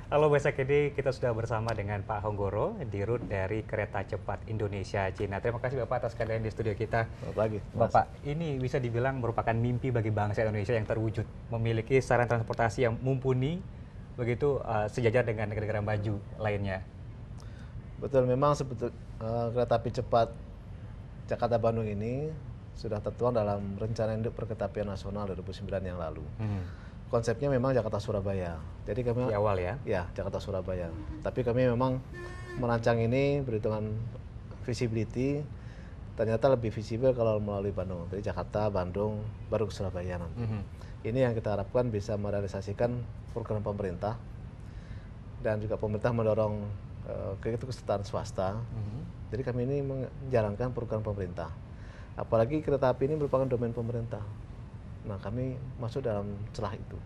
Halo, besok ini kita sudah bersama dengan Pak Honggoro, Dirut dari Kereta Cepat Indonesia Cina. Terima kasih Bapak atas kehadiran di studio kita. Selamat pagi, Mas. Bapak, ini bisa dibilang merupakan mimpi bagi bangsa Indonesia yang terwujud, memiliki sarana transportasi yang mumpuni, begitu sejajar dengan negara-negara maju lainnya. Betul, memang kereta api cepat Jakarta-Bandung ini sudah tertuang dalam Rencana Induk Perkeretapian Nasional 2009 yang lalu. Konsepnya memang Jakarta-Surabaya. Jadi kami Di awal ya? Ya, Jakarta-Surabaya. Tapi kami memang merancang ini berhitungan visibility, ternyata lebih visible kalau melalui Bandung. Jadi Jakarta, Bandung, baru ke Surabaya nanti. Ini yang kita harapkan bisa merealisasikan program pemerintah dan juga pemerintah mendorong keikutsertaan swasta. Jadi kami ini menjalankan program pemerintah. Apalagi kereta api ini merupakan domain pemerintah. Nah, kami masuk dalam celah itu.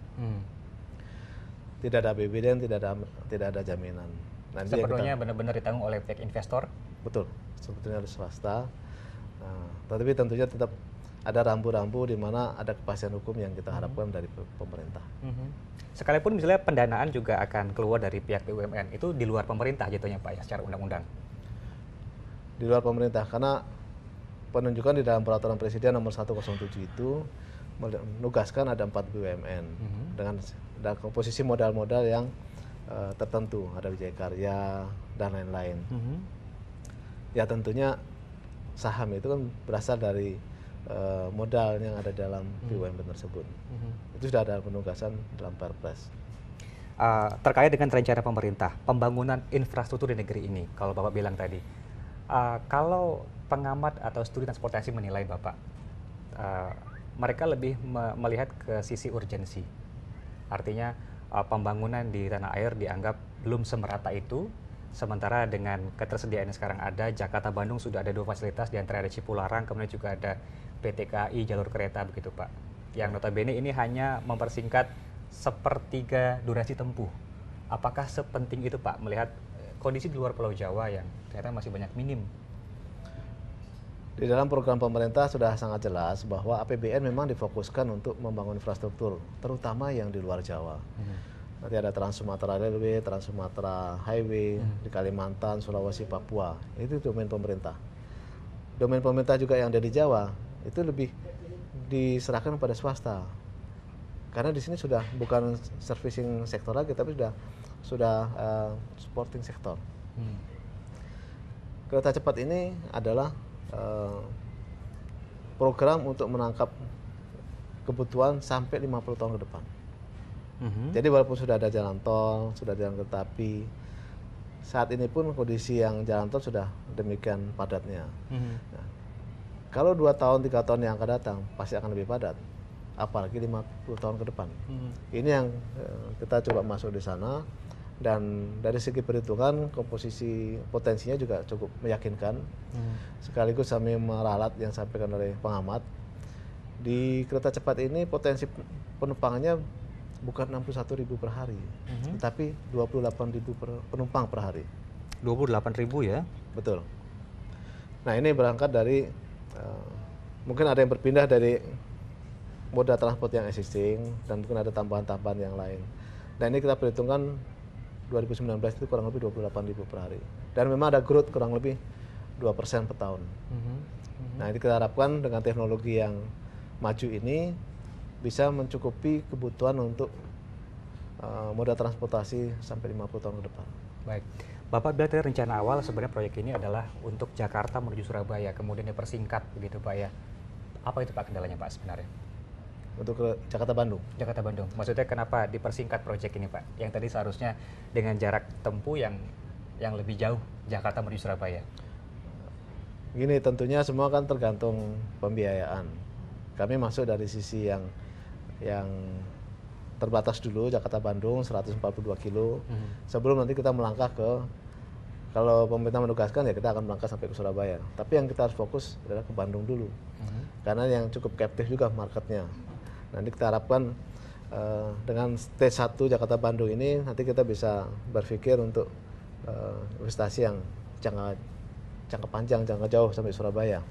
Tidak ada APBD, tidak ada jaminan. Nah, Sepenuhnya benar-benar ditanggung oleh pihak investor. Betul, sebetulnya harus swasta. Nah, tetapi tentunya tetap ada rambu-rambu di mana ada kepastian hukum yang kita harapkan dari pemerintah. Sekalipun misalnya pendanaan juga akan keluar dari pihak BUMN, itu di luar pemerintah jatuhnya Pak ya, secara undang-undang. Di luar pemerintah, karena penunjukan di dalam Peraturan Presiden nomor 107 itu menugaskan ada 4 BUMN dengan komposisi modal-modal yang tertentu, ada Wijaya Karya dan lain-lain. Ya tentunya saham itu kan berasal dari modal yang ada dalam BUMN tersebut. Itu sudah ada penugasan dalam Perpres. Terkait dengan rencana pemerintah, pembangunan infrastruktur di negeri ini, kalau Bapak bilang tadi, kalau pengamat atau studi transportasi menilai Bapak, mereka lebih melihat ke sisi urgensi. Artinya pembangunan di tanah air dianggap belum semerata itu, sementara dengan ketersediaan yang sekarang ada, Jakarta-Bandung sudah ada 2 fasilitas, di antara ada Cipularang, kemudian juga ada PT KAI jalur kereta begitu Pak. Yang notabene ini hanya mempersingkat sepertiga durasi tempuh. Apakah sepenting itu Pak melihat kondisi di luar Pulau Jawa yang ternyata masih banyak minim? Di dalam program pemerintah sudah sangat jelas bahwa APBN memang difokuskan untuk membangun infrastruktur, terutama yang di luar Jawa. Nanti ada Trans Sumatera Railway, Trans Sumatera Highway, di Kalimantan, Sulawesi, Papua. Itu domain pemerintah. Domain pemerintah juga yang ada di Jawa, itu lebih diserahkan kepada swasta. Karena di sini sudah bukan servicing sektor lagi, tapi sudah supporting sektor. Kereta cepat ini adalah program untuk menangkap kebutuhan sampai 50 tahun ke depan. Jadi walaupun sudah ada jalan tol, sudah ada jalan kereta api, saat ini pun kondisi yang jalan tol sudah demikian padatnya. Nah, kalau 2 tahun, 3 tahun yang akan datang, pasti akan lebih padat. Apalagi 50 tahun ke depan. Ini yang kita coba masuk di sana. Dan dari segi perhitungan, komposisi potensinya juga cukup meyakinkan. Sekaligus kami meralat yang disampaikan oleh pengamat. Di kereta cepat ini potensi penumpangnya bukan 61.000 per hari, tapi 28.000 penumpang per hari. 28.000 ya? Betul. Nah, ini berangkat dari mungkin ada yang berpindah dari moda transport yang existing dan mungkin ada tambahan-tambahan yang lain. Dan ini kita perhitungkan 2019 itu kurang lebih 28.000 per hari. Dan memang ada growth kurang lebih 2% per tahun. Nah, ini kita harapkan dengan teknologi yang maju ini bisa mencukupi kebutuhan untuk moda transportasi sampai 50 tahun ke depan. Baik. Bapak bilang tadi rencana awal sebenarnya proyek ini adalah untuk Jakarta menuju Surabaya, kemudian dipersingkat begitu Pak ya. Apa itu Pak kendalanya Pak sebenarnya? Untuk ke Jakarta-Bandung. Jakarta-Bandung. Maksudnya kenapa dipersingkat proyek ini Pak? Yang tadi seharusnya dengan jarak tempuh yang lebih jauh, Jakarta menuju Surabaya. Gini, tentunya semua kan tergantung pembiayaan. Kami masuk dari sisi yang terbatas dulu, Jakarta-Bandung 142 kilo. Sebelum nanti kita melangkah ke, kalau pemerintah menugaskan ya kita akan melangkah sampai ke Surabaya. Tapi yang kita harus fokus adalah ke Bandung dulu. Karena yang cukup captive juga marketnya. Nanti kita harapkan dengan stage 1 Jakarta-Bandung ini nanti kita bisa berpikir untuk investasi yang jangka panjang, jangka jauh sampai Surabaya.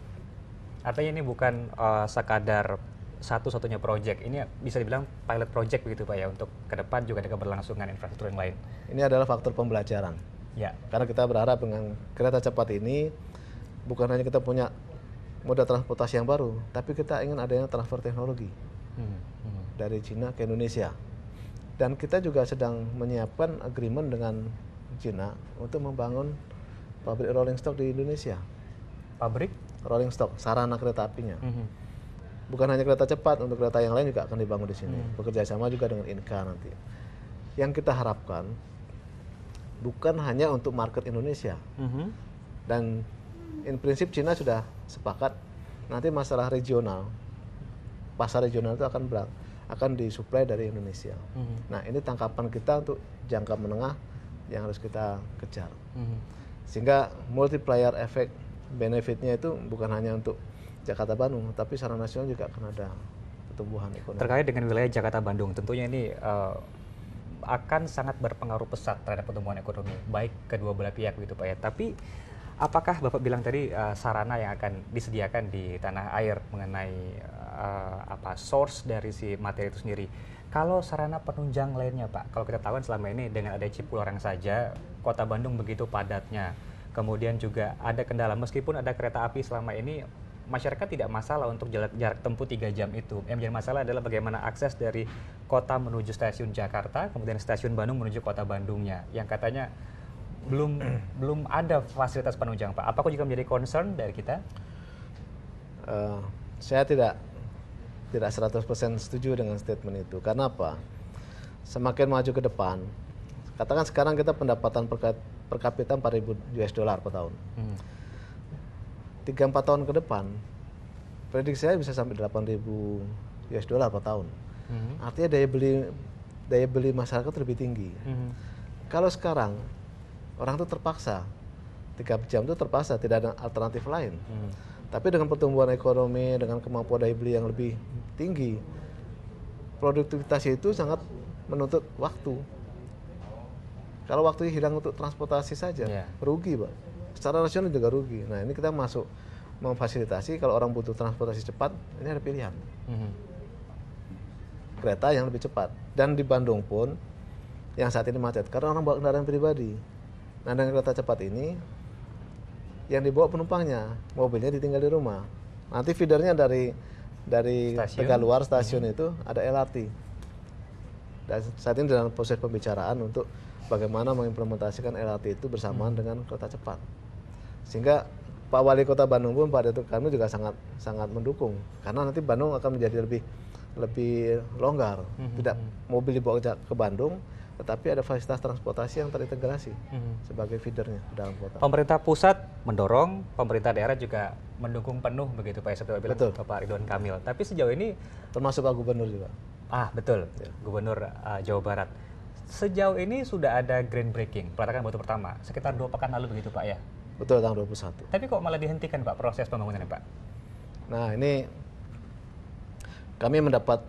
Artinya ini bukan sekadar satu-satunya project. Ini bisa dibilang pilot project begitu Pak ya, untuk ke depan juga ada keberlangsungan infrastruktur yang lain. Ini adalah faktor pembelajaran. Ya. Karena kita berharap dengan kereta cepat ini bukan hanya kita punya moda transportasi yang baru, tapi kita ingin adanya transfer teknologi dari Cina ke Indonesia. Dan kita juga sedang menyiapkan agreement dengan Cina untuk membangun pabrik rolling stock di Indonesia. Pabrik? Rolling stock, sarana kereta apinya. Bukan hanya kereta cepat, untuk kereta yang lain juga akan dibangun di sini. Bekerja sama juga dengan Inka nanti. Yang kita harapkan bukan hanya untuk market Indonesia. Dan in prinsip Cina sudah sepakat nanti masalah regional, pasar regional itu akan disuplai dari Indonesia. Nah, ini tangkapan kita untuk jangka menengah yang harus kita kejar. Sehingga multiplier efek benefitnya itu bukan hanya untuk Jakarta Bandung, tapi secara nasional juga akan ada pertumbuhan ekonomi. Terkait dengan wilayah Jakarta Bandung, tentunya ini akan sangat berpengaruh pesat terhadap pertumbuhan ekonomi, baik kedua belah pihak begitu Pak ya. Tapi apakah Bapak bilang tadi sarana yang akan disediakan di tanah air mengenai source dari si materi itu sendiri? Kalau sarana penunjang lainnya Pak, kalau kita tahu kan selama ini dengan ada Cipularang saja, Kota Bandung begitu padatnya. Kemudian juga ada kendala, meskipun ada kereta api selama ini, masyarakat tidak masalah untuk jarak tempuh 3 jam itu. Yang menjadi masalah adalah bagaimana akses dari kota menuju stasiun Jakarta, kemudian stasiun Bandung menuju kota Bandungnya, yang katanya belum ada fasilitas penunjang Pak. Apakah juga menjadi concern dari kita? Saya tidak 100% setuju dengan statement itu. Karena apa? Semakin maju ke depan, katakan sekarang kita pendapatan per kapita 4.000 US dollar per tahun. 3-4 tahun ke depan, prediksi saya bisa sampai 8.000 US dollar per tahun. Artinya daya beli masyarakat lebih tinggi. Kalau sekarang orang itu terpaksa 3 jam itu terpaksa, tidak ada alternatif lain. Tapi dengan pertumbuhan ekonomi, dengan kemampuan daya beli yang lebih tinggi, produktivitas itu sangat menuntut waktu. Kalau waktu hilang untuk transportasi saja, rugi Pak. Secara nasional juga rugi. Nah, ini kita masuk memfasilitasi kalau orang butuh transportasi cepat, ini ada pilihan. Kereta yang lebih cepat. Dan di Bandung pun yang saat ini macet karena orang bawa kendaraan pribadi. Nah, dengan kereta cepat ini yang dibawa penumpangnya, mobilnya ditinggal di rumah. Nanti feedernya dari Tegaluar stasiun itu ada LRT. Dan saat ini dalam proses pembicaraan untuk bagaimana mengimplementasikan LRT itu bersamaan dengan kereta cepat. Sehingga Pak Wali Kota Bandung pun pada itu kami juga sangat mendukung, karena nanti Bandung akan menjadi lebih longgar. Tidak mobil dibawa ke Bandung, tetapi ada fasilitas transportasi yang terintegrasi sebagai feedernya ke dalam kota. Pemerintah pusat mendorong, pemerintah daerah juga mendukung penuh begitu Pak, seperti bilang Bapak Ridwan Kamil. Tapi sejauh ini termasuk Pak Gubernur juga. Betul, ya. Gubernur Jawa Barat. Sejauh ini sudah ada groundbreaking, peletakan batu pertama, sekitar 2 pekan lalu begitu Pak ya? Betul, tanggal 21. Tapi kok malah dihentikan Pak proses pembangunannya Pak? Nah, ini kami mendapat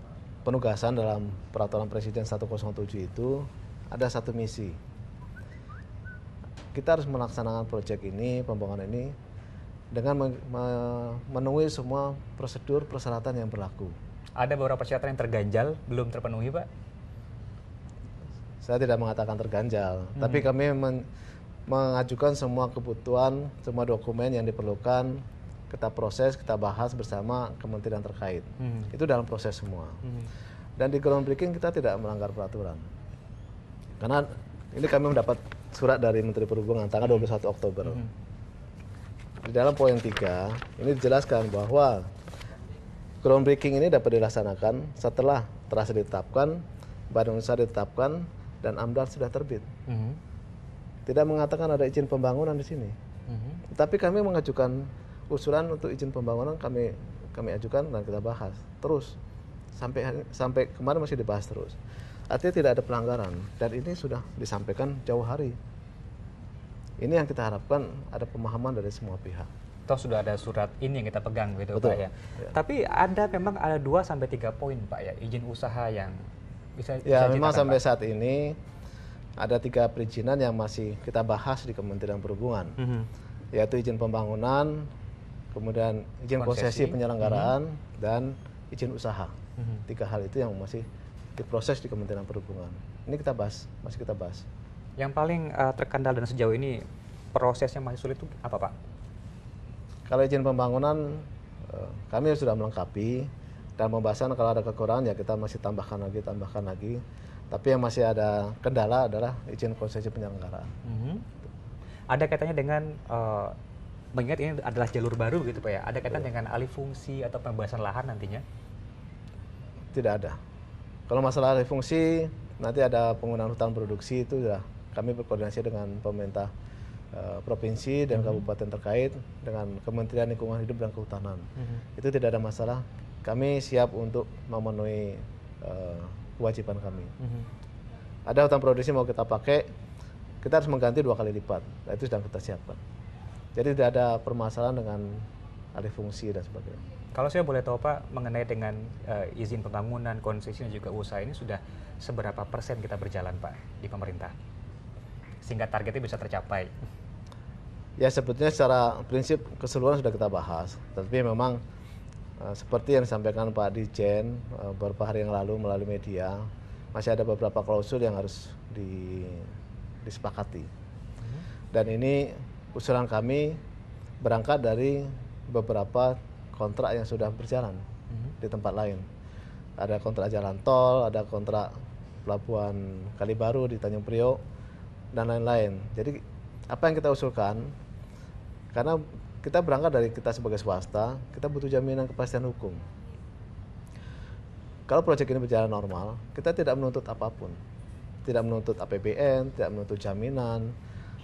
penugasan dalam Peraturan Presiden 107 itu ada satu misi. Kita harus melaksanakan proyek ini, pembangunan ini dengan memenuhi semua prosedur persyaratan yang berlaku. Ada beberapa persyaratan yang terganjal belum terpenuhi Pak? Saya tidak mengatakan terganjal, tapi kami mengajukan semua kebutuhan, semua dokumen yang diperlukan, kita proses, kita bahas bersama kementerian terkait. Itu dalam proses semua. Dan di groundbreaking kita tidak melanggar peraturan. Karena ini kami mendapat surat dari Menteri Perhubungan tanggal 21 Oktober. Di dalam poin 3, ini dijelaskan bahwa groundbreaking ini dapat dilaksanakan setelah trase ditetapkan, badan usaha ditetapkan, dan AMDAL sudah terbit. Tidak mengatakan ada izin pembangunan di sini. Tapi kami mengajukan usulan untuk izin pembangunan, kami ajukan dan kita bahas terus. Sampai kemarin masih dibahas terus. Artinya tidak ada pelanggaran, dan ini sudah disampaikan jauh hari. Ini yang kita harapkan ada pemahaman dari semua pihak. Toh sudah ada surat ini yang kita pegang gitu Betul. Pak ya. Tapi memang ada 2-3 poin Pak ya, izin usaha yang bisa memang sampai Pak? saat ini ada 3 perizinan yang masih kita bahas di Kementerian Perhubungan, yaitu izin pembangunan, kemudian izin konsesi penyelenggaraan, dan izin usaha. 3 hal itu yang masih diproses di Kementerian Perhubungan. Ini masih kita bahas. Yang paling terkendala dan sejauh ini prosesnya masih sulit itu apa, Pak? Kalau izin pembangunan kami sudah melengkapi, dan pembahasan kalau ada kekurangan ya kita masih tambahkan lagi. Tapi yang masih ada kendala adalah izin konsesi penyelenggaraan. Ada kaitannya dengan mengingat ini adalah jalur baru gitu Pak ya, ada kaitan dengan alih fungsi atau pembebasan lahan nantinya? Tidak ada. Kalau masalah alih fungsi, nanti ada penggunaan hutan produksi, itu ya kami berkoordinasi dengan pemerintah provinsi dan kabupaten terkait dengan Kementerian Lingkungan Hidup dan Kehutanan. Itu tidak ada masalah. Kami siap untuk memenuhi kewajiban kami. Ada hutan produksi mau kita pakai, kita harus mengganti 2 kali lipat. Nah, itu sedang kita siapkan. Jadi tidak ada permasalahan dengan alih fungsi dan sebagainya. Kalau saya boleh tahu Pak, mengenai dengan izin pembangunan, konsesi dan juga usaha ini sudah seberapa persen kita berjalan Pak di pemerintah? Sehingga targetnya bisa tercapai. Ya sebetulnya secara prinsip keseluruhan sudah kita bahas. Tapi memang seperti yang disampaikan Pak Dirjen beberapa hari yang lalu melalui media, masih ada beberapa klausul yang harus disepakati. Dan ini usulan kami berangkat dari beberapa kontrak yang sudah berjalan di tempat lain. Ada kontrak jalan tol, ada kontrak pelabuhan Kalibaru di Tanjung Priok, dan lain-lain. Jadi apa yang kita usulkan, karena kita berangkat dari kita sebagai swasta, kita butuh jaminan kepastian hukum. Kalau proyek ini berjalan normal, kita tidak menuntut apapun. Tidak menuntut APBN, tidak menuntut jaminan.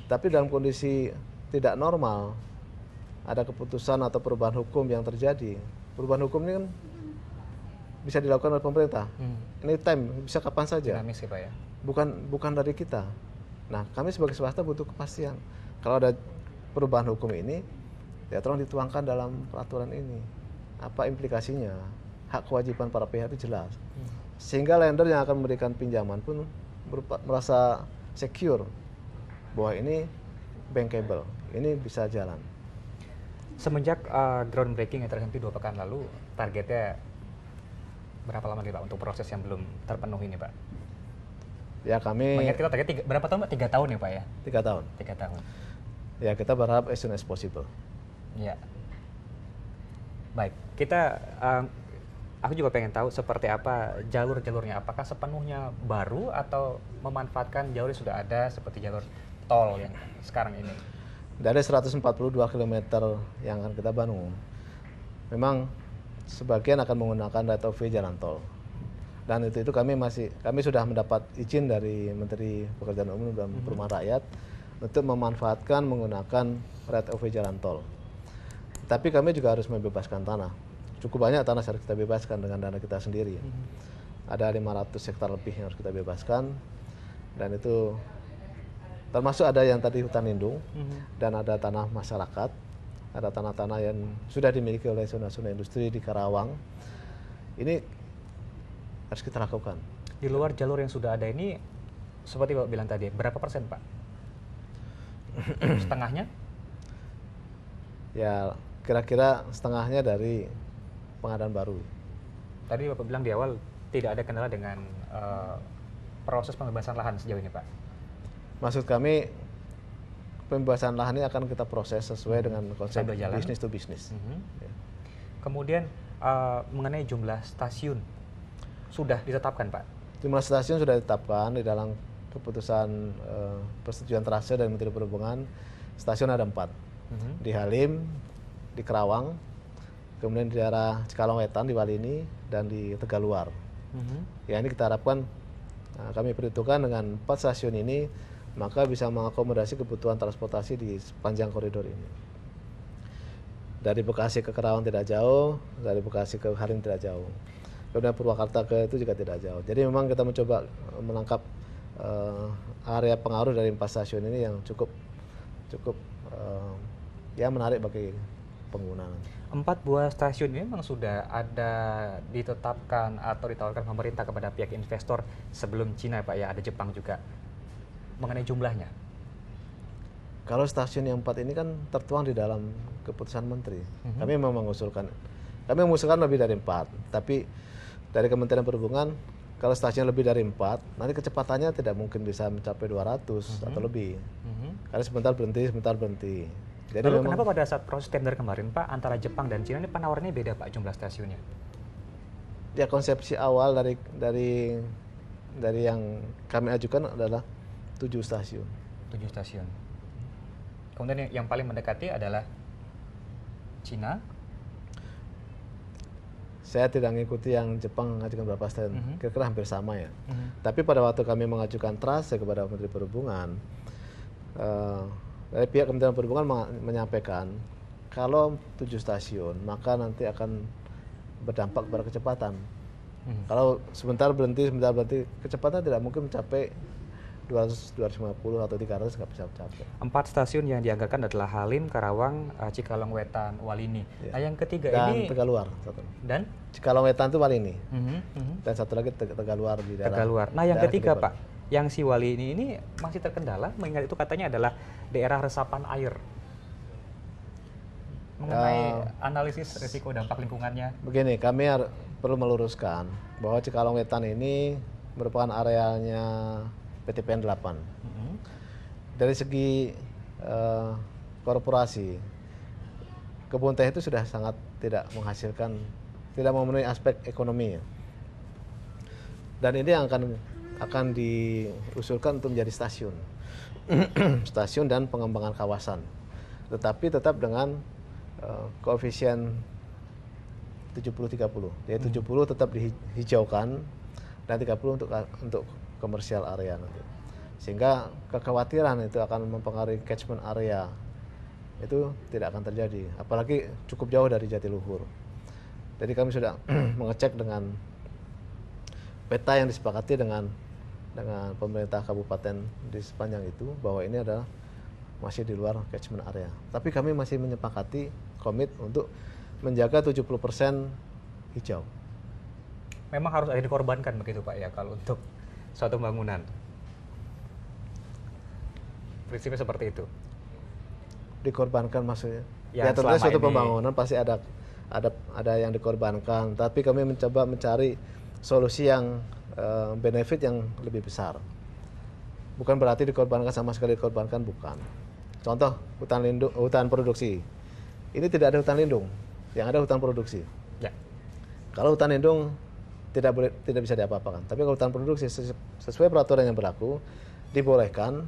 Tapi dalam kondisi tidak normal, ada keputusan atau perubahan hukum yang terjadi. Perubahan hukum ini kan bisa dilakukan oleh pemerintah. Anytime, bisa kapan saja. Dinamis ya Pak ya? Bukan dari kita. Nah, kami sebagai swasta butuh kepastian. Kalau ada perubahan hukum ini, ya tolong dituangkan dalam peraturan ini. Apa implikasinya? Hak kewajiban para pihak itu jelas. Sehingga lender yang akan memberikan pinjaman pun merasa secure bahwa ini bankable, ini bisa jalan. Semenjak groundbreaking yang terhenti 2 pekan lalu, targetnya berapa lama nih Pak untuk proses yang belum terpenuhi ini Pak? Ya kami... Mengingat kita target berapa tahun Pak? 3 tahun ya Pak ya? 3 tahun. 3 tahun. Ya kita berharap as soon as possible. Ya. Baik, aku juga pengen tahu seperti apa jalur-jalurnya. Apakah sepenuhnya baru atau memanfaatkan jalur yang sudah ada seperti jalur tol yang sekarang ini? Dari 142 km yang akan kita bangun, memang sebagian akan menggunakan right of way jalan tol. Dan itu kami sudah mendapat izin dari Menteri Pekerjaan Umum dan Perumahan Rakyat untuk memanfaatkan menggunakan right of way jalan tol. Tapi kami juga harus membebaskan tanah. Cukup banyak tanah harus kita bebaskan dengan dana kita sendiri. Ada 500 hektar lebih yang harus kita bebaskan, dan itu termasuk ada yang tadi hutan lindung, dan ada tanah masyarakat, ada tanah-tanah yang sudah dimiliki oleh zona-zona industri di Karawang. Ini harus kita lakukan. Di luar jalur yang sudah ada ini, seperti Bapak bilang tadi, berapa persen Pak? Setengahnya? Ya kira-kira setengahnya dari pengadaan baru. Tadi Bapak bilang di awal tidak ada kendala dengan proses pembebasan lahan sejauh ini Pak. Maksud kami pembebasan lahan ini akan kita proses sesuai dengan konsep business to business. Ya. Kemudian mengenai jumlah stasiun sudah ditetapkan Pak? Jumlah stasiun sudah ditetapkan di dalam keputusan persetujuan terakhir dari Menteri Perhubungan. Stasiun ada 4, di Halim, di Kerawang, kemudian di daerah Cikalong Wetan di Walini, dan di Tegaluar. Ya ini kita harapkan kami perhitungkan dengan 4 stasiun ini, maka bisa mengakomodasi kebutuhan transportasi di sepanjang koridor ini. Dari Bekasi ke Kerawang tidak jauh, dari Bekasi ke Halim tidak jauh, kemudian Purwakarta ke itu juga tidak jauh. Jadi memang kita mencoba menangkap area pengaruh dari 4 stasiun ini yang cukup ya menarik bagi pengguna. 4 buah stasiun ini memang sudah ada ditetapkan atau ditawarkan pemerintah kepada pihak investor sebelum Cina Pak ya, ada Jepang juga. Mengenai jumlahnya? Kalau stasiun yang 4 ini kan tertuang di dalam keputusan menteri. Kami memang mengusulkan Kami mengusulkan lebih dari 4, tapi dari Kementerian Perhubungan kalau stasiun lebih dari 4, nanti kecepatannya tidak mungkin bisa mencapai 200 atau lebih. Karena sebentar berhenti. Jadi Lalu memang, kenapa pada saat proses tender kemarin Pak, antara Jepang dan Cina ini penawarannya beda Pak jumlah stasiunnya? ya konsepsi awal dari yang kami ajukan adalah 7 stasiun. 7 stasiun. Kemudian yang paling mendekati adalah Cina. Saya tidak mengikuti yang Jepang mengajukan berapa stasiun, kira-kira hampir sama ya. Tapi pada waktu kami mengajukan trase kepada Menteri Perhubungan, dari pihak Kementerian Perhubungan menyampaikan kalau 7 stasiun maka nanti akan berdampak pada kecepatan. Kalau sebentar berhenti, kecepatan tidak mungkin mencapai 200, 250 atau 300 nggak bisa mencapai. 4 stasiun yang dianggarkan adalah Halim, Karawang, Cikalong Wetan, Walini. Ya. Nah yang ketiga Dan ini Tegaluar satu. dan Cikalong Wetan itu Walini. Dan satu lagi Tegaluar di daerah. Tegaluar. Nah yang ketiga Tegaluar. Pak, yang si Walini ini masih terkendala, mengingat itu katanya adalah daerah resapan air. Mengenai analisis risiko dampak lingkungannya. Begini, kami perlu meluruskan bahwa Cikalong Wetan ini merupakan arealnya PT PN 8. Dari segi korporasi, kebun teh itu sudah sangat tidak menghasilkan, tidak memenuhi aspek ekonomi. Dan ini yang akan diusulkan untuk menjadi stasiun. Stasiun dan pengembangan kawasan. Tetapi tetap dengan koefisien 70-30. Jadi 70 tetap dihijaukan dan 30 untuk komersial area nanti. Sehingga kekhawatiran itu akan mempengaruhi catchment area itu tidak akan terjadi. Apalagi cukup jauh dari Jatiluhur. Jadi kami sudah mengecek dengan peta yang disepakati dengan pemerintah kabupaten di sepanjang itu bahwa ini adalah masih di luar catchment area. Tapi kami masih menyepakati komit untuk menjaga 70% hijau. Memang harus ada dikorbankan begitu Pak ya kalau untuk suatu bangunan. Prinsipnya seperti itu. Dikorbankan maksudnya? Ya, tentunya suatu ini pembangunan pasti ada yang dikorbankan. Tapi kami mencoba mencari solusi yang benefit yang lebih besar. Bukan berarti dikorbankan sama sekali dikorbankan, bukan. Contoh hutan produksi. Ini tidak ada hutan lindung, yang ada hutan produksi. Ya. Kalau hutan lindung tidak bisa diapa-apakan. Tapi kalau hutan produksi sesuai peraturan yang berlaku dibolehkan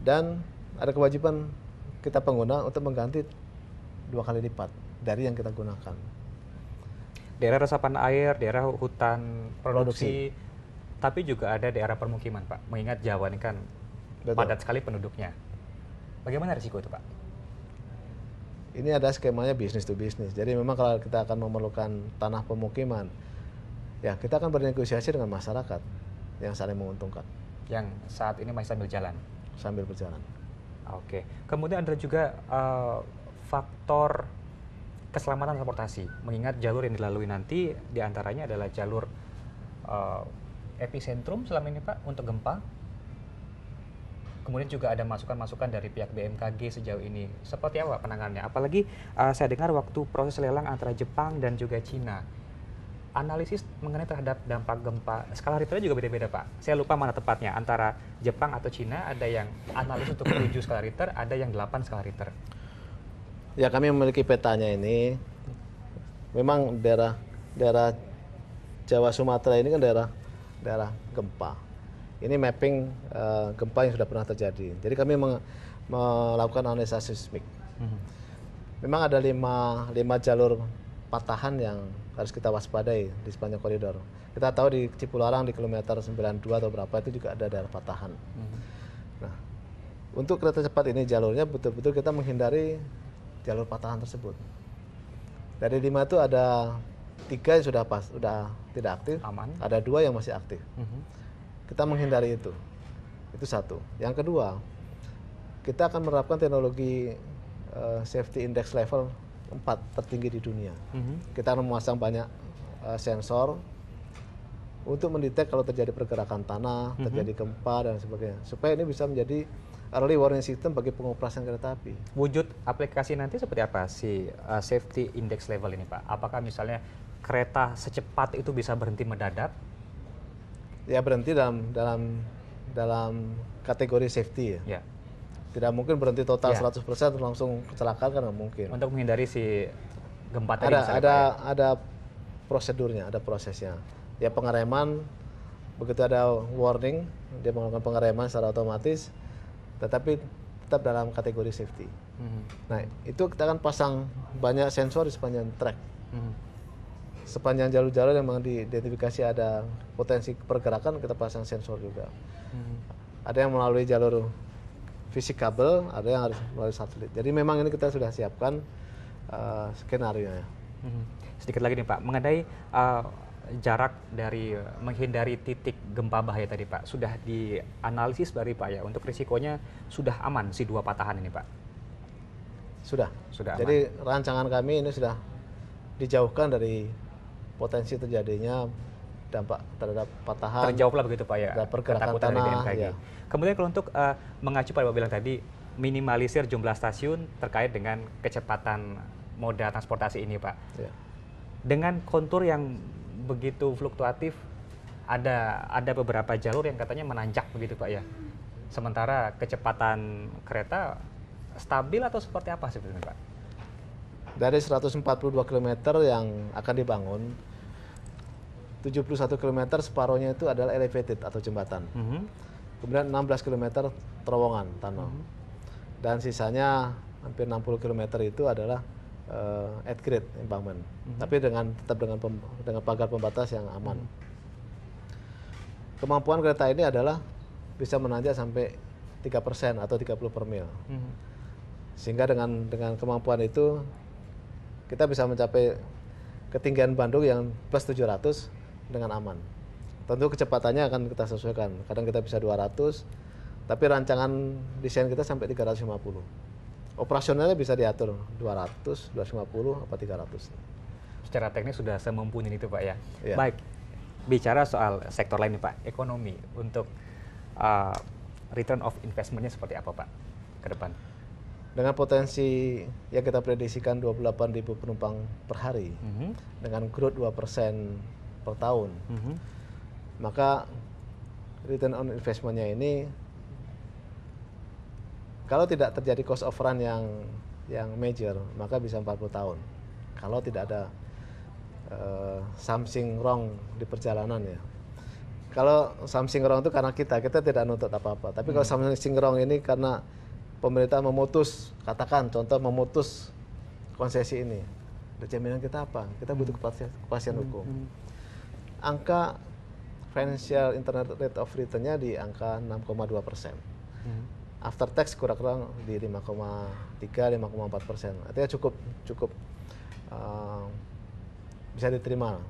dan ada kewajiban kita pengguna untuk mengganti 2 kali lipat dari yang kita gunakan. Daerah resapan air, daerah hutan produksi, tapi juga ada daerah permukiman Pak. Mengingat Jawa ini kan padat sekali penduduknya. Bagaimana risiko itu Pak? Ini ada skemanya bisnis to bisnis. Jadi memang kalau kita akan memerlukan tanah pemukiman, ya kita akan bernegosiasi dengan masyarakat yang saling menguntungkan. Yang saat ini masih sambil jalan? Sambil berjalan. Oke. Kemudian ada juga faktor keselamatan transportasi. Mengingat jalur yang dilalui nanti diantaranya adalah jalur epicentrum selama ini Pak untuk gempa. Kemudian juga ada masukan-masukan dari pihak BMKG sejauh ini. Seperti apa penanganannya? Apalagi saya dengar waktu proses lelang antara Jepang dan juga Cina. Analisis mengenai terhadap dampak gempa, skala Richternya juga beda-beda Pak. Saya lupa mana tepatnya, antara Jepang atau Cina ada yang analisis untuk 7 skala Richter, ada yang 8 skala Richter. Ya kami memiliki petanya ini. Memang daerah Jawa Sumatera ini kan daerah gempa. Ini mapping gempa yang sudah pernah terjadi. Jadi kami melakukan analisa seismik. Memang ada 5 jalur patahan yang harus kita waspadai di sepanjang koridor. Kita tahu di Cipularang di kilometer 92 atau berapa itu juga ada daerah patahan. Nah, untuk kereta cepat ini jalurnya betul-betul kita menghindari jalur patahan tersebut. Dari 5 itu ada 3 yang sudah tidak aktif, aman. Ada 2 yang masih aktif. Kita menghindari itu. Itu satu. Yang kedua, kita akan menerapkan teknologi safety index level 4 tertinggi di dunia. Kita akan memasang banyak sensor untuk mendetek kalau terjadi pergerakan tanah, terjadi gempa dan sebagainya. Supaya ini bisa menjadi early warning system bagi pengoperasian kereta api. Wujud aplikasi nanti seperti apa si safety index level ini Pak? Apakah misalnya kereta secepat itu bisa berhenti mendadak? Ya berhenti dalam kategori safety ya. Ya. Tidak mungkin berhenti total Ya. 100% langsung kecelakaan kan nggak mungkin. Untuk menghindari si gempa tadi misalnya, Pak, ya? Ada prosedurnya, ada prosesnya. Ya pengereman, begitu ada warning, dia melakukan pengereman secara otomatis, tetapi tetap dalam kategori safety. Nah itu kita akan pasang banyak sensor di sepanjang track. Sepanjang jalur-jalur yang memang diidentifikasi ada potensi pergerakan, kita pasang sensor juga. Ada yang melalui jalur fisik kabel, ada yang harus melalui satelit. Jadi memang ini kita sudah siapkan skenario-nya. Sedikit lagi nih Pak, mengenai jarak dari menghindari titik gempa bahaya tadi Pak, sudah dianalisis dari Pak ya, untuk risikonya sudah aman si 2 patahan ini Pak? Sudah Sudah Jadi aman. rancangan kami ini sudah dijauhkan dari potensi terjadinya dampak terhadap patahan. Terjawablah begitu Pak ya, ada pergerakan ketakutan dari tanah, BMKG. ya. Kemudian kalau untuk mengacu pada Bapak bilang tadi, minimalisir jumlah stasiun terkait dengan kecepatan moda transportasi ini Pak. Ya. Dengan kontur yang begitu fluktuatif, ada beberapa jalur yang katanya menanjak begitu Pak ya. Sementara kecepatan kereta stabil atau seperti apa sebetulnya Pak? Dari 142 km yang akan dibangun, 71 km separohnya itu adalah elevated atau jembatan. Kemudian 16 km terowongan tanah. Dan sisanya hampir 60 km itu adalah at grade embankment. Tapi tetap dengan pagar pembatas yang aman. Kemampuan kereta ini adalah bisa menanjak sampai 3% atau 30 per mil. Sehingga dengan kemampuan itu kita bisa mencapai ketinggian Bandung yang plus 700 dengan aman. Tentu kecepatannya akan kita sesuaikan. Kadang kita bisa 200, tapi rancangan desain kita sampai 350. Operasionalnya bisa diatur 200, 250, apa 300. Secara teknis sudah semumpuni itu Pak ya. Ya. Baik, bicara soal sektor lain nih Pak, ekonomi, untuk return of investment-nya seperti apa Pak ke depan? Dengan potensi yang kita prediksikan 28.000 penumpang per hari, dengan growth 2% per tahun, maka return on investment-nya ini, kalau tidak terjadi cost of run yang major, maka bisa 40 tahun. Kalau tidak ada something wrong di perjalanan ya. Kalau something wrong itu karena kita tidak nuntut apa-apa. Tapi kalau something wrong ini karena pemerintah memutus, katakan contoh memutus konsesi ini, jaminan kita apa? Kita butuh kepastian hukum. Angka financial internal rate of return-nya di angka 6,2%. After tax kurang-kurang di 5,3-5,4%. Artinya cukup bisa diterima.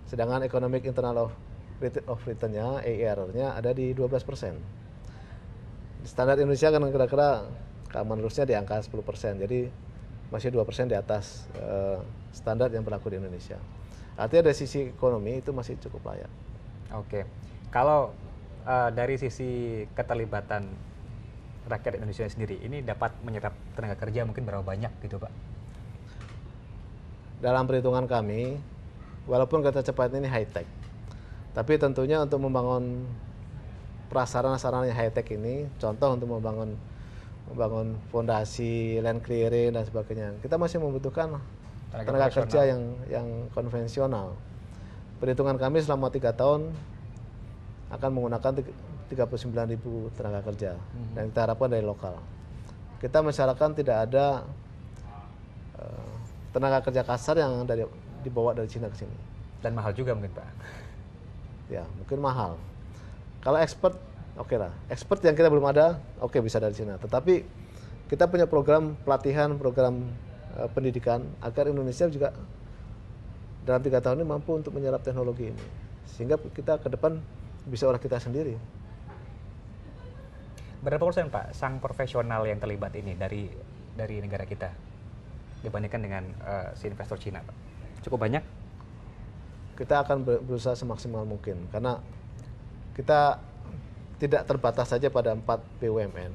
Sedangkan economic internal rate of return-nya (EIR-nya) ada di 12%. Standar Indonesia kan kira-kira keamanan rusnya di angka 10%, jadi masih 2% di atas standar yang berlaku di Indonesia. Artinya dari sisi ekonomi itu masih cukup layak. Oke, kalau dari sisi keterlibatan rakyat Indonesia sendiri, ini dapat menyerap tenaga kerja mungkin berapa banyak gitu Pak? Dalam perhitungan kami, walaupun kereta cepat ini high tech, tapi tentunya untuk membangun prasarana-sarana yang high tech ini, contoh untuk membangun fondasi, land clearing dan sebagainya, kita masih membutuhkan tenaga kerja yang konvensional. Perhitungan kami selama 3 tahun akan menggunakan 39.000 tenaga kerja, dan kita harapkan dari lokal. Kita mensyaratkan tidak ada tenaga kerja kasar yang dibawa dari Cina ke sini. Dan mahal juga mungkin Pak? Ya, mungkin mahal. Kalau expert, oke lah. Expert yang kita belum ada, oke bisa dari Cina. Tetapi kita punya program pelatihan, program pendidikan agar Indonesia juga dalam 3 tahun ini mampu untuk menyerap teknologi ini. Sehingga kita ke depan bisa olah kita sendiri. Berapa persen Pak sang profesional yang terlibat ini dari negara kita dibandingkan dengan si investor Cina Pak? Cukup banyak? Kita akan berusaha semaksimal mungkin karena kita tidak terbatas saja pada 4 BUMN.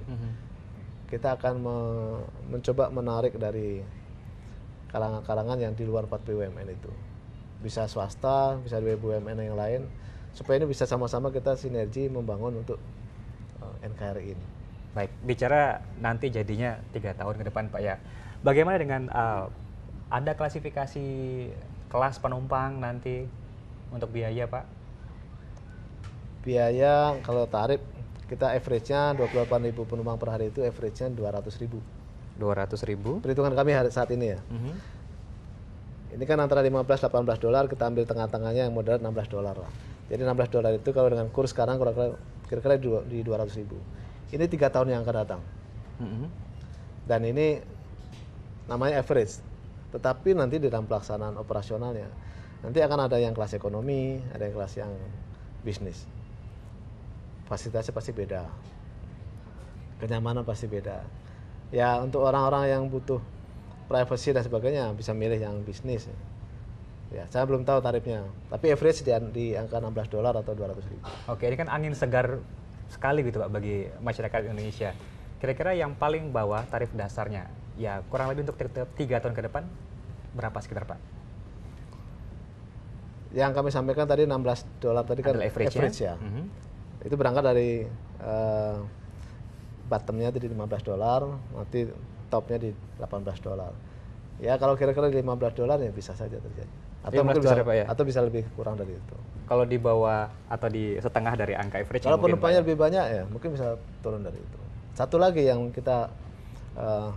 Kita akan mencoba menarik dari kalangan-kalangan yang di luar 4 BUMN itu. Bisa swasta, bisa dari BUMN yang lain, supaya ini bisa sama-sama kita sinergi membangun untuk NKRI ini. Baik, bicara nanti jadinya 3 tahun ke depan Pak ya, bagaimana dengan ada klasifikasi kelas penumpang nanti untuk biaya Pak? Biaya kalau tarif kita average-nya 28.000 penumpang per hari itu average-nya 200.000. 200.000? Perhitungan kami saat ini ya. Ini kan antara 15-18 dolar, kita ambil tengah-tengahnya yang moderat 16 dolar lah. Jadi 16 dolar itu kalau dengan kurs sekarang kira-kira di 200.000. Ini 3 tahun yang akan datang. Dan ini namanya average. Tetapi nanti di dalam pelaksanaan operasionalnya, nanti akan ada yang kelas ekonomi, ada yang kelas yang bisnis. Fasilitasnya pasti beda, kenyamanan pasti beda. Ya untuk orang-orang yang butuh privacy dan sebagainya bisa milih yang bisnis. Ya saya belum tahu tarifnya, tapi average di angka 16 dolar atau 200.000. Oke, ini kan angin segar sekali gitu Pak bagi masyarakat Indonesia. Kira-kira yang paling bawah tarif dasarnya, ya kurang lebih untuk 3 tahun ke depan berapa sekitar Pak? Yang kami sampaikan tadi 16 dolar tadi kan average ya. Itu berangkat dari bottomnya itu di 15 dolar, nanti topnya di 18 dolar. Ya kalau kira-kira di 15 dolar ya bisa saja terjadi. Atau mungkin bisa, Pak, ya? Atau bisa lebih kurang dari itu. Kalau di bawah atau di setengah dari angka average. Kalau penumpangnya lebih banyak ya mungkin bisa turun dari itu. Satu lagi yang kita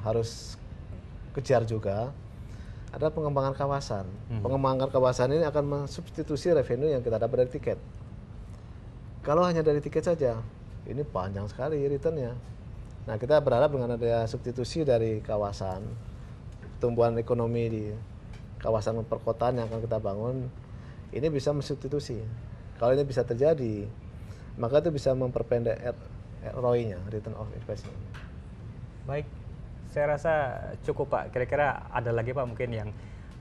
harus kejar juga adalah pengembangan kawasan. Pengembangan kawasan ini akan mensubstitusi revenue yang kita dapat dari tiket. Kalau hanya dari tiket saja, ini panjang sekali returnnya. Nah kita berharap dengan ada substitusi dari kawasan, pertumbuhan ekonomi di kawasan perkotaan yang akan kita bangun, ini bisa mensubstitusi. Kalau ini bisa terjadi, maka itu bisa memperpendek ROI-nya, return of investment. Baik, saya rasa cukup Pak. Kira-kira ada lagi Pak mungkin yang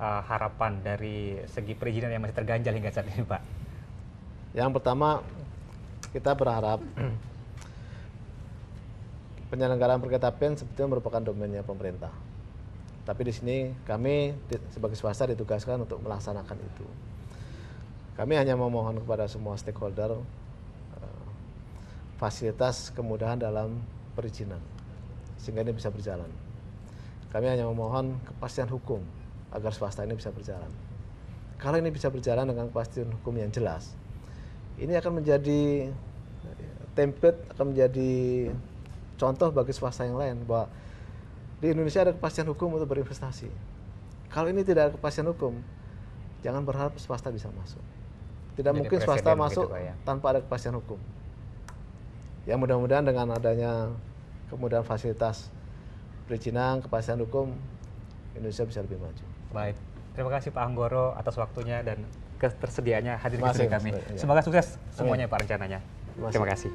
harapan dari segi perizinan yang masih terganjal hingga saat ini Pak? Yang pertama, kita berharap penyelenggaraan perkereta apian sebetulnya merupakan domainnya pemerintah. Tapi di sini kami sebagai swasta ditugaskan untuk melaksanakan itu. Kami hanya memohon kepada semua stakeholder fasilitas kemudahan dalam perizinan sehingga ini bisa berjalan. Kami hanya memohon kepastian hukum agar swasta ini bisa berjalan. Kalau ini bisa berjalan dengan kepastian hukum yang jelas, ini akan menjadi template, akan menjadi contoh bagi swasta yang lain bahwa di Indonesia ada kepastian hukum untuk berinvestasi. Kalau ini tidak ada kepastian hukum, jangan berharap swasta bisa masuk. Tidak jadi mungkin swasta masuk gitu, ya? Tanpa ada kepastian hukum. Ya mudah-mudahan dengan adanya kemudahan fasilitas perizinan, kepastian hukum, Indonesia bisa lebih maju. Baik, terima kasih Pak Anggoro atas waktunya dan ketersediaannya hadir di sini kami. Ya. Semoga sukses semuanya Pak rencananya. Terima kasih.